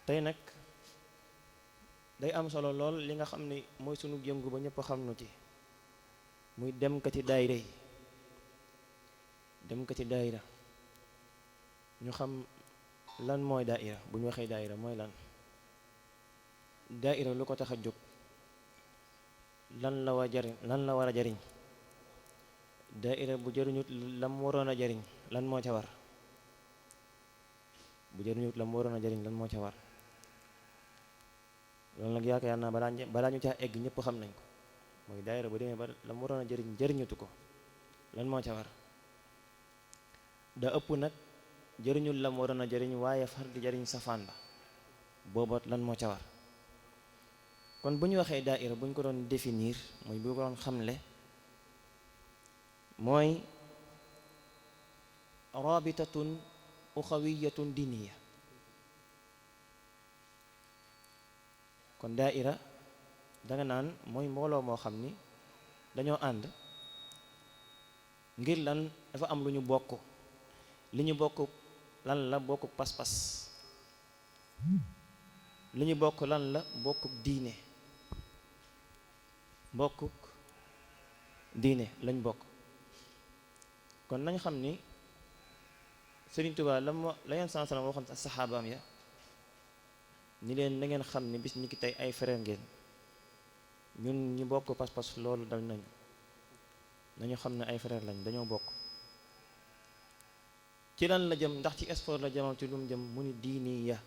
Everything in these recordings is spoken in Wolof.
tey nag day am solo lool li nga xam ni mooy sunu yëngu ba ñëpp xam nu ci muy dem ka ci daayira yi dem ka ci daayira ñu xam lan mooy daayira bu ñu waxee daayira mooy lan daayira lu ko tax a jóg lan la war a jariñ daayira bu jëriñut lam waroon a jariñ lan moo ca war bu jëriñut lam waroon a jariñ lan moo ca war loolu nag yaakaar naa balaa ñu caa egg ñëpp xam nañ ko mooy daayira bu demee ba lam waroon a jariñ jëriñutu ko lan moo ca war da ëpp nag jëriñul lam waroon a jariñ waaye far di jariñ safaan ba booba lan moo ca war kon bu ñu waxee daayira bu ñu ko doon définir mooy bu ñu ko doon xamle mooy rabitatun uxawiyatun diniya kon daayira danga naan mooy mbooloo moo xam ni dañoo ànd ngir lan dafa am lu ñu bokk li ñu bokk lan la bokk pas-pas li ñu bokk lan la bokkuk diine lañ bokk kon nañ xam ni Sëriñ Tuubaa la yenn saa salaam waxoon sa saxaabaam ya ni leen na ngeen xam ni bis ñi ki tey ay frère ngeen ñun ñi bokk pas-pas loolu dal nañu xam ne ay frère lañ dañoo bokk ci lan la jëm ndax ci sport la jëmam ci lu mu jëm mu ni diini ya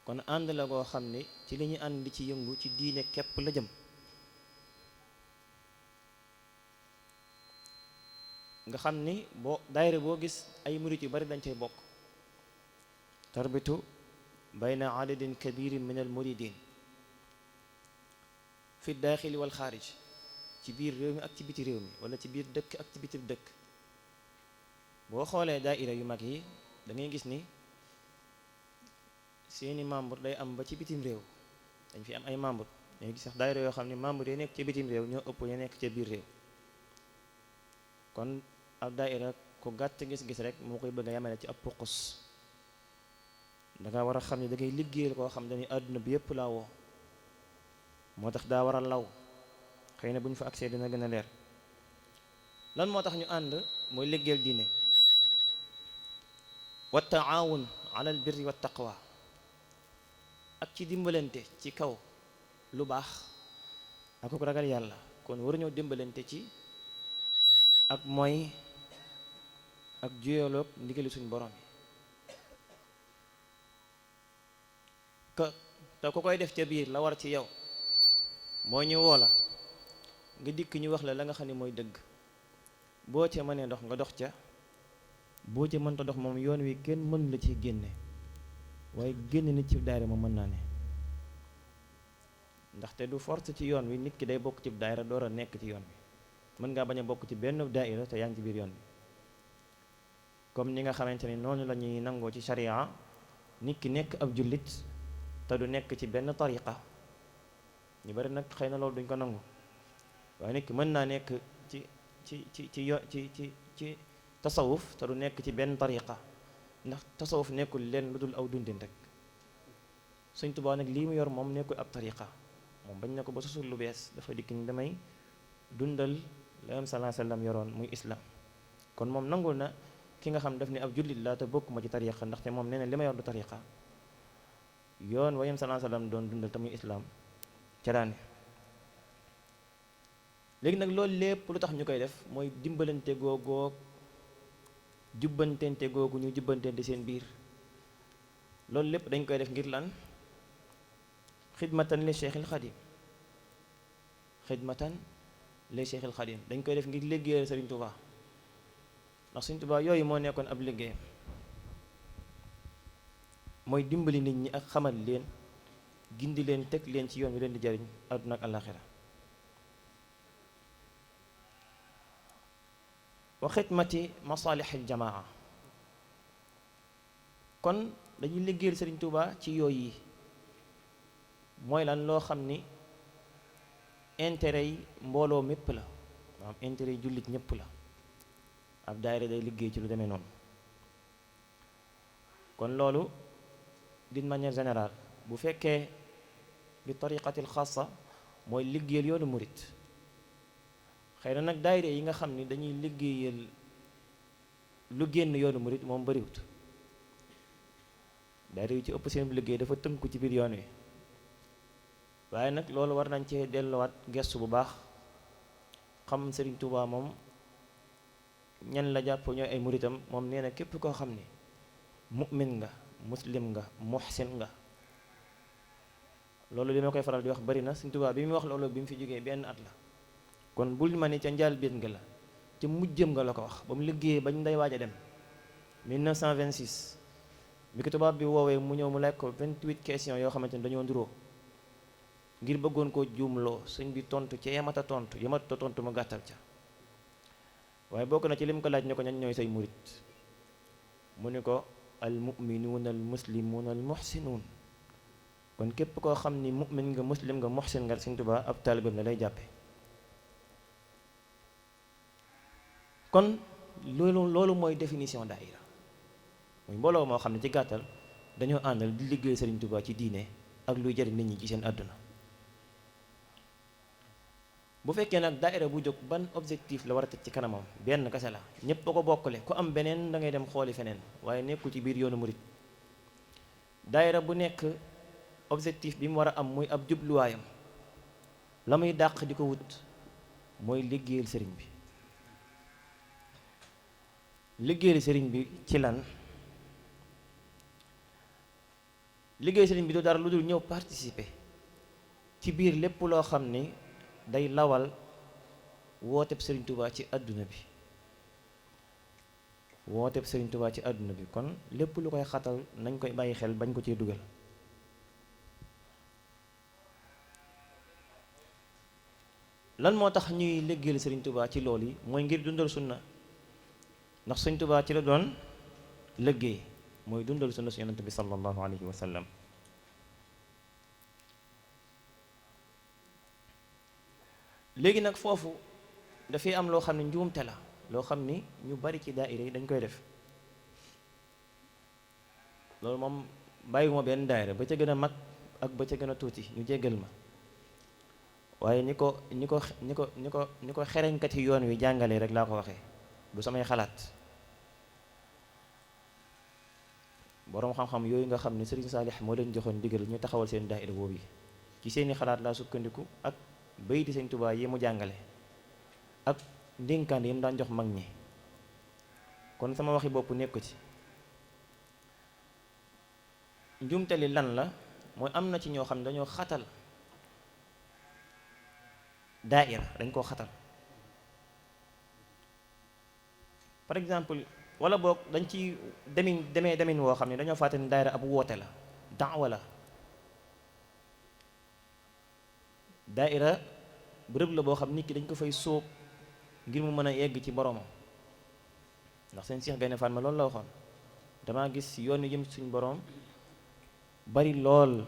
kon ànd la goo xam ne ci li ñu ànd ci yëngu ci diine képp la jëm nga xam ni daayira boo gis ay murit yu bari dañ cay bokk tarbitu bayna adadin kabirin min al muridin fi daaxili wal xaarij ci biir réew mi ak ci biti réew mi wala ci biir dëkk ak ci biti dëkk boo xoolee daayira yu mag yi da ngay gis ni seeni membre day am ba ci bitim réew dañ fi am ay membre dañuy gis sax daayira yoo xam ne membre yi nekk ci bitim réew ñoo ëpp ya nekk ca biir réew kon ab daayira ku gàtt gis-gis rek moo koy bëgg a yamale ci ab puqus danga war a xam ne da ngay liggéeyal koo xam dañuy àdduna bi yépp laa woo moo tax daa war a law xëy na bu ñu fa accès dina gën a leer lan moo tax ñu ànd mooy liggéeyal diine wa taawun ala al birri wa taqwa ak ci dimbalante ci kaw lu baax ak ko ragal yàlla kon waruñoo dimbalante ci ak mooy ak juyaloog ndigali suñ borom yi te ku koy def ca biir la war ci yow moo ñu woo la nga dikk ñu wax la nga xam ne mooy dëgg boo ca mënee dox nga dox ca boo ca mënta dox moom yoon wi kenn mën la ci génne waaye génn nit ci daayira moom mën naa ne ndaxte du force ci yoon wi nit ki day bokk ci daayira door a nekk ci yoon wi mën ngaa bañ a bokk ci benn daayira te yaa ngi ci biir yoon bi comme ni nga xamante ni noonu la ñuy nangoo ci sharia nit ki nekk ab jullit te du nekk ci benn tariqa ñu bari nag xëy na loolu duñ ko nangu waaye nit ki mën naa nekk ci tasawuf te du nekk ci benn tariqa ndax tasawuf nekkul leen lu dul aw dundin rek Sëñ Tuubaa nag lii mu yor moom nekkul ab tariqa moom bañ na ko ba susul lu bees dafa dikk ni damay dundal la am sallallahu alayhi wasallam yoroon muy islam kon moom nangul na ki nga xam daf ne ab jullit laa te bokkuma ci tariqa ndaxte moom nee na li ma yor du tariqa yoon wa yem sallallahu alayhi wasallam doon dundal te muy islam ca daane léegi nag loolu lépp lu tax ñu koy def mooy dimbalante googoog jubbantente googu ñu jubbantente seen biir loolu lépp dañ koy def ngir lan xidmatan li Cheikhil Xadim xidmatan li Cheikhil Xadim dañ koy def ngir liggéeyal Sëriñ Tuubaa ndax Sëriñ Tuubaa yooyu moo nekkoon ab liggéeyam mooy dimbali nit ñi ak xamal leen gindi leen teg leen ci yoon wi leen di jariñ àdduna ak àllaaxira wa xidmati masaalixil jamaa kon dañuy liggéeyal Sëriñ Tuubaa ci yooyu yi mooy lan loo xam ni intérêt yi mbooloo mépp la maanaam intérêt yi jullit ñépp la ab daayira day liggéey ci lu demee noonu kon loolu d'une manière générale. bu fekkee bi tariqatil xaasa mooy liggéeyal yoonu murit. xëy na nag daayira yi nga xam ni dañuy liggéeyal lu génn yoonu murit moom bariwut. daayira yu ci ëpp seen liggéey dafa tënku ci biir yoon wi. waaye nag loolu war nañ cee delluwaat gestu bu baax xam Serigne Touba moom ñan la jàpp ñooy ay muritam. moom nee na képp koo xam ni mu'min nga muslim nga muhsin nga. loolu li ma koy faral di wax bari na Serigne Touba bi mu wax loolu bi mu fi jógee benn at la. kon bul ma ni ca njëlbéen nga la ca mujjëm nga la ko wax ba mu liggéeyee bañ day waaj a dem 1926 bi ko tubaab bi woowee mu ñëw mu laaj ko 28 questions yoo xamante ni dañoo nduroo ngir bëggoon koo juumloo sëñ bi tontu ca yamata tontu mu gàttal ca. waaye bokk na ci lim ko laaj ne ko ñan ñooy say murit mu ni ko al muminuuna al muslimuuna al muhsinuun. kon képp koo xam ni mu'min nga muslim nga muhsin nga Sëñ Tuubaa ab taalibeem la lay jàppe. kon loolu mooy définition daayira muy mbooloo moo xam ne ci gàttal dañoo àndal di liggéey Sëriñ Tuubaa ci diine ak luy jariñ nit ñi ci seen àdduna. bu fekkee nag daayira bu jóg ban objectif la war a teg ci kanamam benn kese la ñépp a ko bokkale ku am beneen da ngay dem xooli feneen waaye nekkul ci biir yoonu murit. daayira bu nekk objectif bi mu war a am muy ab jubluwaayam la muy dàq di ko wut mooy liggéeyal sëriñ bi. liggéeyal sëriñ bi ci lan? liggéey sëriñ bi du dara lu dul ñëw participer ci biir lépp loo xam ni day lawal wooteb Sëriñ Tuubaa ci àdduna bi. wooteb Sëriñ Tuubaa ci àdduna bi kon lépp lu koy xatal nañ koy bàyyi xel bañ ko cee dugal. lan moo tax ñuy liggéeyal Sëriñ Tuubaa ci lool yi mooy ngir dundal sunna. ndax Sëriñ Tuubaa ci la doon liggéey mooy dundal sunna su Yonent bi sallallahu alayhi wa sallam. léegi nag foofu dafay am loo xam ne njuumte la loo xam ni ñu bari ci daayira yi dañ koy def. loolu moom bàyyiwuma benn daayira ba ca gën a mag ak ba ca gën a tuuti ñu jéggal ma waaye ñi ko xereñkat yi yoon wi jàngalee rek laa ko waxee du samay xalaat. boroom xam-xam yooyu nga xam ne Sëriñ Saalix moo leen joxoon digal ñu taxawal seen daayira boobu yi ci seeni xalaat laa sukkandiku ak bayti Sëriñ Tuubaa yi mu jàngale ak ndénkaan yi mu daan jox mag ñi. kon sama waxi bopp nekku ci. njumtali lan la mooy am na ci ñoo xam ne dañoo xatal daayira dañ koo xatal. par exemple wala boog dañ ci demin woo xam ne dañoo fàtte ni daayira ab woote la daawa la. daayira bërëb la boo xam nit ki dañ ko fay sóob ngir mu mën a yegg ci boromam. ndax seen Seex Gaynde Fatma loolu la waxoon damaa gis yoon yu jëm suñ borom bari lool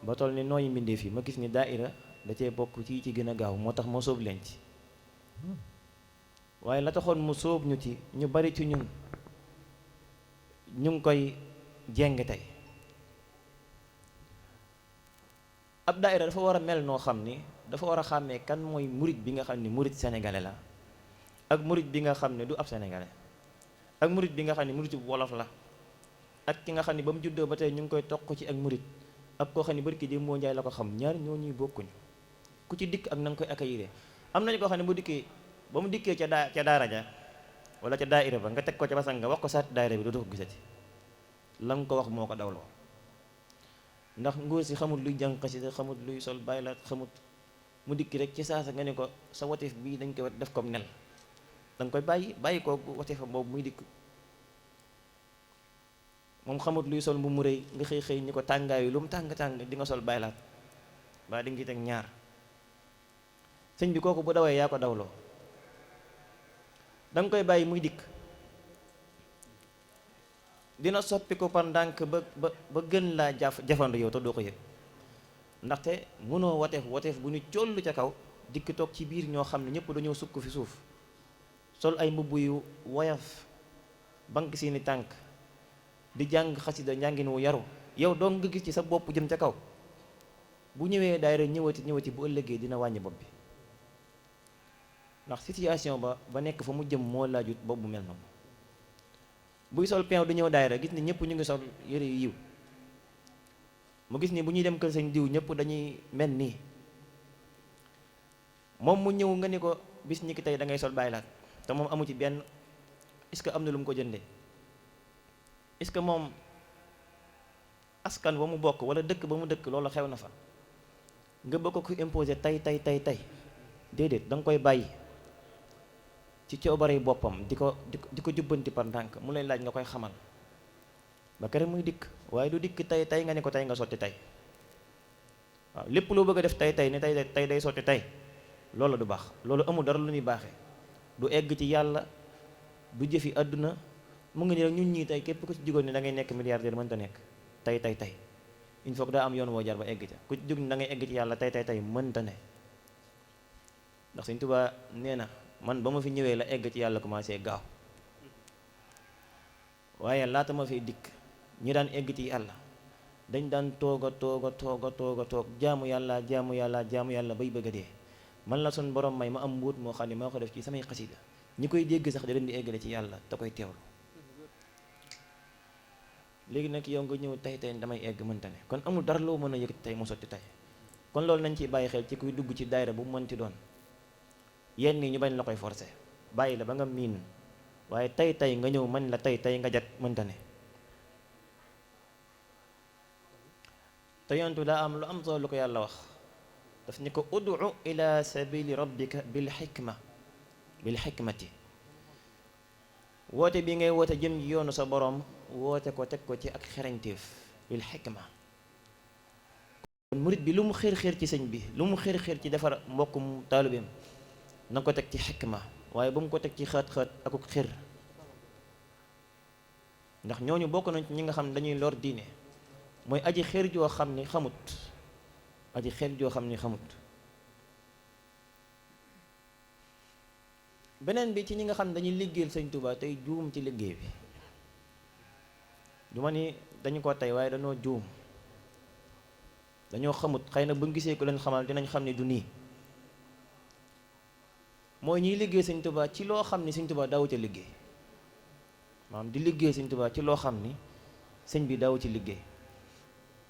ba toll ni nooyi mbindeef yi ma gis ni daayira da cee bokk ci gën a gaaw moo tax moo sóob leen ci. waaye la taxoon mu sóob ñu ci ñu bari ci ñun ñu ngi koy jeng tey. ab daayira dafa war a mel noo xam ni dafa war a xàmmee kan mooy murit bi nga xam ni murit sénégalais la ak murit bi nga xam ne du ab sénégalais ak murit bi nga xam ne murit bu wolof la ak ki nga xam ne ba mu juddoo ba tey ñu ngi koy toq ci ak murit ak koo xam ne barki démb moo njaay la ko xam ñaar ñoo ñuy bokkuñu ku ci dikk ak na nga koy accueillir. am nañu koo xam ne ba mu dikkee ca daara ja wala ca daayira ba nga teg ko ca basang nga wax ko saat daayira bi doo ko gisati la nga ko wax moo ko dawloo. ndax nguur si xamut luy jàng xasida xamut luy sol bàyyi la xamut mu dikki rek ci saasa nga ne ko sa wateef bii dañ koy def comme nel da nga koy bàyyi ko wateefa boobu muy dikk. moom xamut luy sol bu mu rëy nga xëy ñi ko tàngaayu lu mu tàng di nga sol baylaat ba di ngi teg ñaar. sëñ bi kooku bu dawee yaa ko dawloo da nga koy bàyyi muy dikk dina soppi ko par ndànk ba gën laa jafandu yow te doo ko yëg. ndaxte mënoo wateef bu ñu collu ca kaw dikk toog ci biir ñoo xam ne ñëpp dañoo sukk fi suuf sol ay mbubb yu woyof bank seeni tànk di jàng xasida njàngin wu yaru yow doo nga gis ci sa bopp jëm ca kaw, bu ñëwee daayira ñëwati bu ëllëgee dina wàññi bopp bi, ndax situation ba nekk fa mu jëm moo laajut bopp bu mel noonu. buy sol peew du ñëw daayira gis ni ñëpp ñu ngi sol yëre yu yiw, mu gis ni bu ñuy dem kër sëñ diw ñëpp dañuy mel nii, moom mu ñëw nga ni ko bis ñi ki tey da ngay sol bàyyi laat, te moom amu ci benn, est-ce que am na lu mu ko jëndee, est-ce que moom askan ba mu bokk wala dëkk ba mu dëkk loolu xew na fa, nga bëgg ko imposer tey déedéet da nga koy bàyyi ci coobare boppam di ko jubbanti par ndànk, mu lay laaj nga koy xamal ba kere muy dikk, waaye du dikk tey nga ne ko tey nga sotti tey. waaw lépp loo bëgg a def tey ne tey day sotti tey, loolu du baax, loolu amul dara lu ñuy baaxee, du egg ci yàlla, du jëfi àdduna. mu ngi ni rek ñun ñii tey képp ku ci jugoon ni da ngay nekk milliardaire mënta nekk tey il faut que daa am yoon woo jar ba egg ca, ku ci jug ni da ngay egg ci yàlla tey mënta ne. ndax Sëñ Tuubaa nee na man ba ma fi ñëwee la egg ci yàlla commencé gaaw, waaye laata ma fi dikk ñi daan egg ci yàlla dañ daan toog jaamu yàlla bay bëgg a dee. man la sun borom may ma am mbuut moo xam ne maa ko def ci samay xasida, ñi koy dégg sax da leen di eggale ci yàlla te koy teewlu. léegi nag yow nga ñëw tey damay egg mënta ne, kon amul dara loo mën a yëg tey mu sotti tey. kon loolu nañ ciy bàyyi xel ci kuy dugg ci daayira bu mënti doon, yenn nii ñu bañ la koy forcer, bàyyi la ba nga miin, waaye tey nga ñëw man la tey nga jat mënta ne. te yontu daa am lu am solo lu ko yàlla wax, daf ni ko ud'u ila sabili rabbika bil xikmati, woote bi ngay woote jëm ji yoonu sa borom, woote ko teg ko ci ak xereñteef, bil xikma. kon murit bi lu mu xër ci sëñ bi, lu mu xër ci defar mbokkum taalibeem, na ko teg ci xikma, waaye bu mu ko teg ci xët akuk xër. ndax ñooñu bokk nañ ci ñi nga xam ne dañuy lor diine, mooy aji xër joo xam ni xamut, beneen bi ci ñi nga xam ne dañuy liggéeyal sëñ Tuubaa tey juum ci liggéey bi, du ma ni dañu ko tey waaye dañoo juum, dañoo xamut, xëy na bu ñu gisee ko leen xamal dinañ xam ne du nii. mooy ñiy liggéey sëñ Tuubaa ci loo xam ni sëñ Tuubaa daawu ca liggéey, maanaam di liggéey sëñ Tuubaa ci loo xam ni sëñ bi daawu ci liggéey.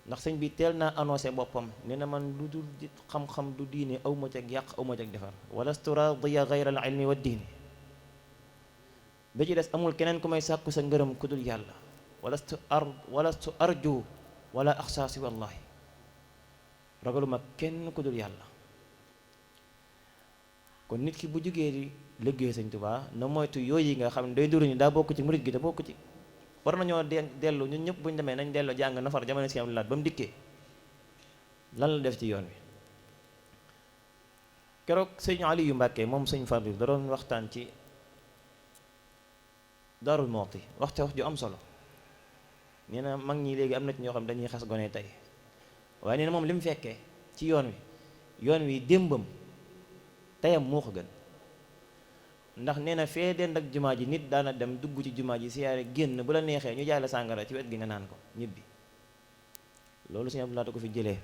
ndax sëñ bi teel naa annoncé boppam nee na man lu dul xam-xam du diine aw ma cag yàq aw ma cag defar, walastu radiya gayra al ilmi wa diini. ba ci des amul keneen ku may sàkku sa ngërëm ku dul yàlla, walastu arju wala axsa si wallahi, ragaluma kenn ku dul yàlla. kon nit ki bu jógee di liggéey sëñ Tuubaa na moytu yooyu nga xam ne day duru ni daa bokk ci murit gi te bokk ci. war nañoo dellu ñun ñëpp buñu demee nañ dellu jàng nafar jamono si am laat ba mu dikkee lan la def ci yoon wi. keroog sëñ Aliyu Mbàkke moom sëñ Fadil da doon waxtaan ci Daarul Muxti wax ju am solo. nee na mag ñi léegi am na ci ñoo xam dañuy xas gone tey, waaye nee na moom li mu fekkee ci yoon wi démbam teyam moo ko gën. ndax nee na fee dend ak jumaa ji nit daana dem dugg ci jumaa ji siyaare génn, bu la neexee ñu jaay la sàngara ci wet gi nga naan ko ñibbi. loolu Sëñ Abdu Lahat ko fi jëlee,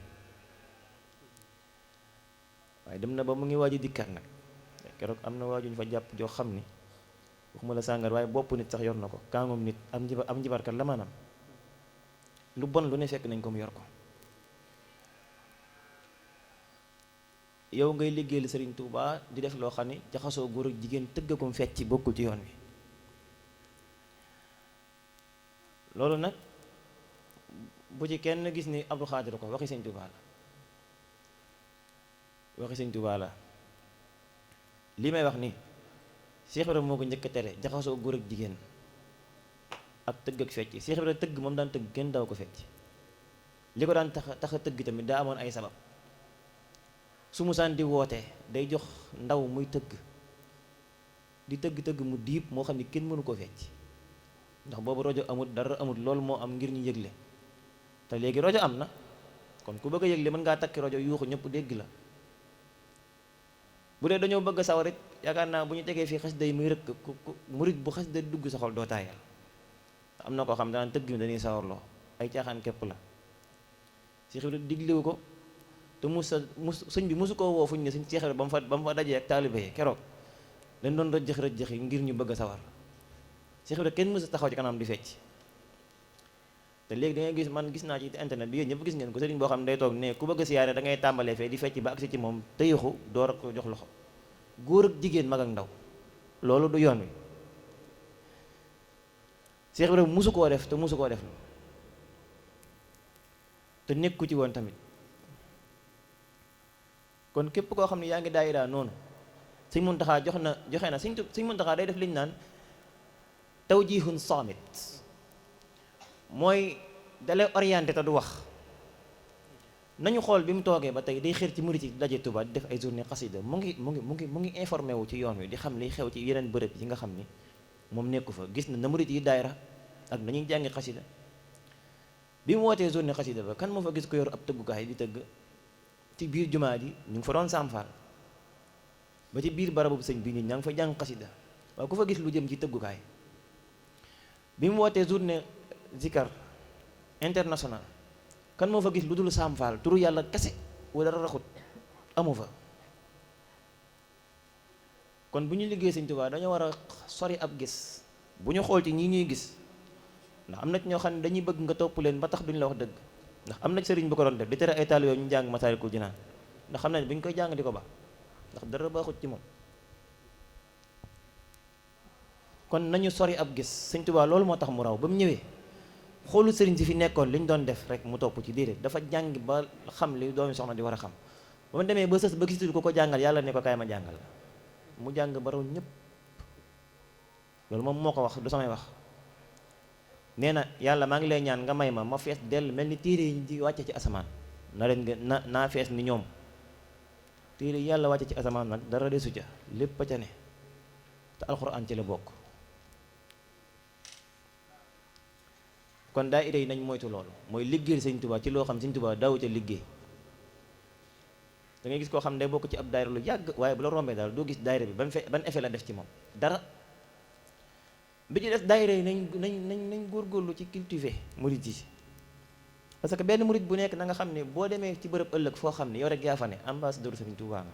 waaye dem na ba mu ngi waaj a dikkaat nag. keroog am na waajuñ fa jàpp joo xam ni waxuma la sàngara waaye bopp nit sax yor na ko, kaangum nit am njibarkat la maanaam, lu bon lu ne fekk nañ ko mu yor ko. yow ngay liggéeyal Sëriñ Tuubaa di def loo xam ne jaxasoo góor ak jigéen tëgg ko fecc bokkul ci yoon wi. loolu nag bu ci kenn gis ni Abdou Xaadir ko waxi Sëriñ Tuubaa la li may wax ni Cheikh Ibrahima moo ko njëkk a tere, jaxasoo góor ak jigéen ak tëgg ak fecc. Cheikh Ibrahima tëgg moom daan tëgg kenn daw ko fecc, li ko daan tax a tëgg tamit daa amoon ay sabab. su musaan di woote day jox ndaw muy tëgg di tëgg mu diib moo xam ne kenn mënu ko fecc, ndax boobu rajo amut dara amut, loolu moo am ngir ñu yëgle. te léegi rajo am na, kon ku bëgg a yëgle mën ngaa takki rajo yuuxu ñëpp dégg la. bu dee dañoo bëgg a sawar it yaakaar naa bu ñu tegee fii xasida yi muy rëkk ku murit bu xasida dugg sa xol doo taayal. am na koo xam daan tëgg mi dañuy sawarloo, ay caaxaan képp la. Cheikh Ibra diglewu ko te sëñ bi mosu koo woo fuñ ne sëñ Cheikh Ibra ba mu fa dajee ak taalibe yi keroog dañ doon rëjjëx yi ngir ñu bëgg a sawar Cheikh Ibra kenn mësa taxaw ci kanam di fecc. te léegi da ngay gis, man gis naa ci internet bi, yéen ñëpp gis ngeen ko, sëriñ boo xam ne day toog ne ku bëgg a siyaare da ngay tàmbalee fee di fecc ba agsi ci moom tëyixu door a ko jox loxo, góor ak jigéen mag ak ndaw. loolu du yoon wi. Cheikh Ibrahima musu koo def te musu koo def te nekku ci woon tamit. kon képp koo xam ne yaa ngi daayira noonu, sëñ Muntaxa joxe na sëñ Muntaxa day def liñ naan tawjihun saamit, mooy dalay orienté te du wax. nañu xool bi mu toogee ba tey day xër ci murit yi daje Tuubaa di def ay journée xasida mu ngi informé wu ci yoon wi, di xam liy xew ci yeneen bërëb yi nga xam ni moom nekku fa. gis na murit yi daayira ak nañuy jàngi xasida. bi mu wootee journée xasida ba kan moo fa gis ko yor ab tëggukaay di tëgg ci biir jumaa ji? ñu ngi fa doon saamfaal ba ci biir barabu sëñ bi ña ngi fa jàng xasida, waaye ku fa gis lu jëm ci tëggukaay? bi mu wootee journée zikar international kan moo fa gis lu dul saamfaal turu yàlla kese wala raxut? amu fa. kon bu ñu liggéey sëñ Tuubaa dañoo war a sori ab gis, bu ñu xool ci ñii ñuy gis, ndax am na ci ñoo xam ne dañuy bëgg nga topp leen ba tax duñ la wax dëgg. ndax am na ci sëriñ bu ko doon def di tere ay taalibe ñu jàng Masaalikul Jinaan, ndax xam na ne bu ñu koy jàng di ko ba ndax dara baaxut ci moom. kon nañu sori ab gis. sëñ Tuubaa loolu moo tax mu raw. ba mu ñëwee xoolu sëriñ si fi nekkoon li ñu doon def rek mu topp ci déedéet, dafa jàng ba xam li doomi soxna di war a xam. ba mu demee ba sës ba gisul ko jàngal, yàlla ne ko kaay ma jàngal la. mu jàng ba raw ñëpp. loolu moom moo ko wax, du samay wax. nee na yàlla maa ngi lay ñaan nga may ma fees dell mel ni téere yi di wàcce ci asamaan. naa fees ni ñoom. téere yi yàlla wàcce ci asamaan nag dara desu ca, lépp a ca ne te alxuraan ci la bokk. kon daayira yi nañ moytu loolu, mooy liggéeyal sëñ Tuubaa ci loo xam sëñ Tuubaa daawu ca liggéey. da ngay gis koo xam ne day bokk ci ab daayira lu yàgg, waaye bu la rombee daal doo gis daayira bi ban effet la def ci moom dara. bi ci des daayira yi nañ góorgóorlu ci cultiver murit yi, parce que benn murit bu nekk na nga xam ne boo demee ci bërëb ëllëg foo xam ne yow rek yaa fa ne ambassadeur sëñ Tuubaa nga.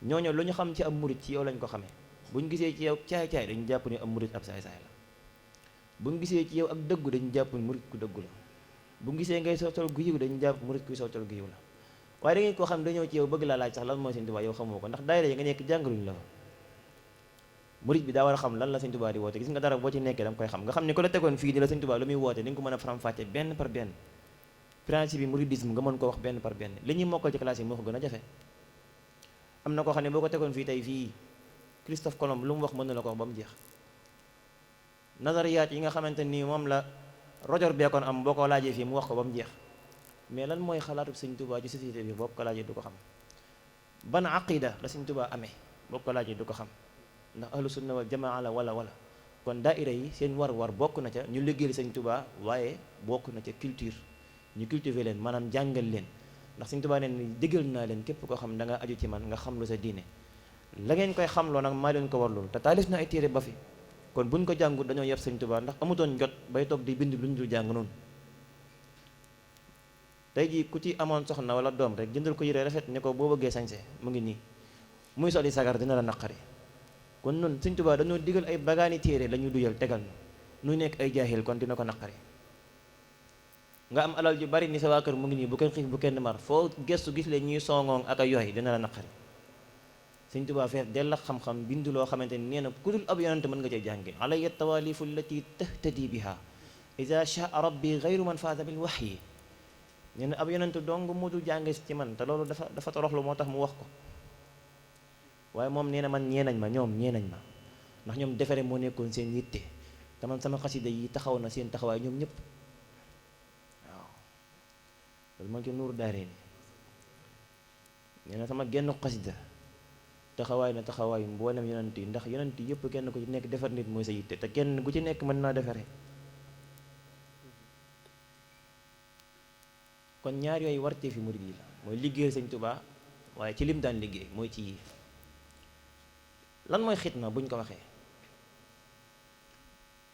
ñooñu lu ñu xam ci ab murit ci yow lañ ko xamee. buñ gisee ci yow caay-caay dañu jàpp ne ab murit ab saay-saay la. buñ gisee ci yow ak dëggu dañu jàpp murit ku dëggu la. bu gisee ngay sottal gu yiw dañu jàpp murit kuy sottal gu yiw la. waaye da ngeen koo xam ne dañoo ci yow bëgg laa laaj sax lan mooy sëñ Tuubaa yow xamoo ko, ndax daayira yi nga nekk jàngaluñ la. murit bi daa war a xam lan la sëñ Tuubaa di woote. gis nga dara boo ci nekkee da nga koy xam, nga xam ne ku la tegoon fii di la sëñ Tuubaa lu muy woote di nga ko mën a faram-fàcce benn par benn. principe yi muridisme nga mën ko wax benn par benn. li ñuy mokkal ci classe yi moo ko gën a jafe. am na koo xam ne boo ko tegoon fii tey fii Christophe Colomb lu mu wax mën na la ko wax ba mu jeex. nazariyaat yi nga xamante ni moom la Roger Bacon am boo ko laajee fii mu wax ko ba mu jeex. mais lan mooy xalaatu sëñ Tuubaa ci société bi boo ko laajee du ko xam. ban aqida la sëñ Tuubaa amee boo ko laajee du ko xam, ndax ahlu sunna wal jamaa la wala. kon daayira yi seen war bokk na ca ñu liggéeyal sëñ Tuubaa, waaye bokk na ca culture, ñu cultiver leen, maanaam jàngal leen. ndax sëñ Tuubaa neen diggal naa leen képp koo xam da nga aju ci man nga xam lu sa diine. la ngeen koy xamloo nag maa leen ko warlul, te taalif na ay téere ba fi. kon buñ ko jàngut dañoo yeb sëñ Tuubaa, ndax amutoon jot bay toog di bind luñ dul jàng noonu. tey jii ku ci amoon soxna wala doom rek jëndal ko yére rafet ne ko boo bëggee sañse mu ngi nii, muy soli sagar dina la naqari. kon noonu sëñ Tuubaa dañoo digal ay bagaani téere la ñu duyal tegal nu nekk ay jaahil, kon dina ko naqari. nga am alal ju bari ni sa waa kër mu ngi nii bu kenn xiif bu kenn mar, foo gestu gis leen ñuy songoong ak a yoy dina la naqari. sëñ Tuubaa fees dell ak xam-xam bindu loo xamante ni nee na ku dul ab yonante mën nga cee jànge. alayya tawaalifu allati tahtadi biha ida shaa rabbi gayru man faasa bil waxyi. nee na ab yonante dong mu dul jànge ci man, te loolu dafa toroxlu moo tax mu wax ko. waaye moom nee na man ñee nañ ma, ñoom ñee nañ ma, ndax ñoom defare moo nekkoon seen yitte, te man sama xasida yi taxaw na seen taxawaay ñoom ñëpp. waaw loolu man ci nuuru daaree nee na sama genn xasida taxawaay na taxawaayu mboolem yonent yi, ndax yonent yëpp kenn ku ci nekk defar nit mooy sa yitte, te kenn ku ci nekk mën naa defare. kon ñaar yooyu warte fi murid yi la, mooy liggéeyal sëñ Tuubaa, waaye ci lim daan liggéey mooy ci yii. lan mooy xidma buñ ko waxee?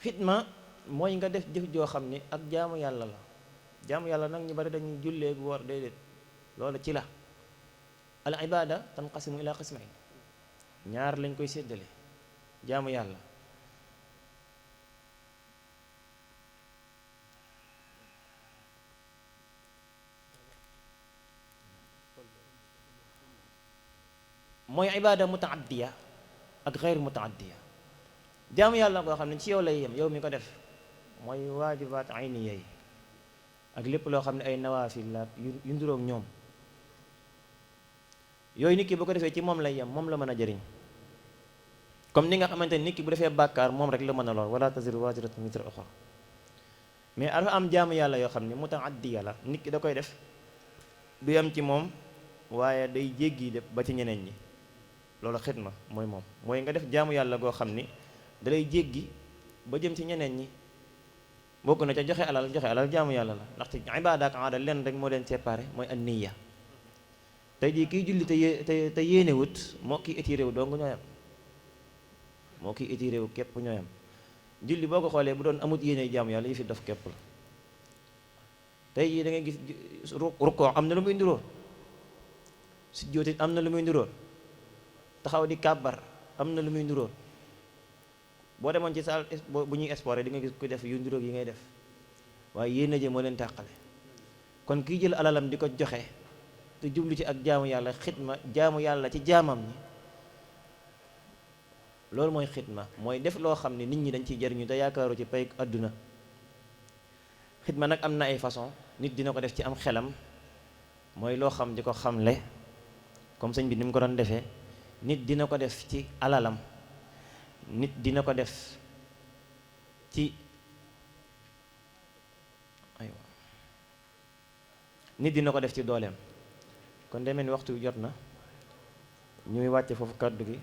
xidma mooy nga def jëf joo xam ne ak jaamu yàlla la, jaamu yàlla nag ñu bari dañuy jullee bu war déedéet loolu ci la. al ibada tanqasimu ila qismayn ñaar lañ koy séddale jaamu yàlla mooy ibada mutaaddiya ak xeyr mutaaddiya. jaamu yàlla koo xam ne ci yow lay yem yow mi ko def mooy waajibaat ayniya yi ak lépp loo xam ne ay nawaafil la yu nduroog ñoom yooyu nit ki bu ko defee ci moom lay yem moom la mën a jëriñ comme ni nga xamante ni nit ki bu defee bàkkaar moom rek la mën a lor wala taziru waziratun wizra uxra. mais dafa am jaamu yàlla yoo xam ne mutaaddiya la nit ki da koy def du yem ci moom waaye day jéggi def ba ci ñeneen ñi loolu xidma mooy moom mooy nga def jaamu yàlla goo xam ni dalay jéggi ba jëm ci ñeneen ñi. bokk na ca joxe alal jaamu yàlla la ndaxte ibaada ak aada leen rek moo leen séparé mooy an niyya. tey jii kiy julli te yéenewut moo kiy étiré wu dong ñooyam moo kiy étiré wu képp ñooyam julli boo ko xoolee bu doon amut yéene jaamu yàlla yi fi def képp la. tey jii da ngay gis rukkoo am na lu muy nduróol sujjóot it am na lu muy nduróol taxaw di kàbbar am na lu muy nduróol boo demoon ci saal bu ñuy exporté di nga gis ku def yu nduróog yi ngay def waaye yéene je moo leen tàqale. kon kiy jël alalam di ko joxe te jublu ci ak jaamu yàlla xidma jaamu yàlla ci jaamam ñi loolu mooy xidma mooy def loo xam ne nit ñi dañ ciy jariñu te yaakaaru ci pay àdduna. xidma nag am na ay façon nit dina ko def ci am xelam mooy loo xam di ko xamle comme sëñ bi ni mu ko doon defee. nit dina ko def ci alalam nit dina ko def ci aywa nit dina ko def ci dooleem. kon demee ni waxtu wi jot na ñuy wàcce foofu kàddu gi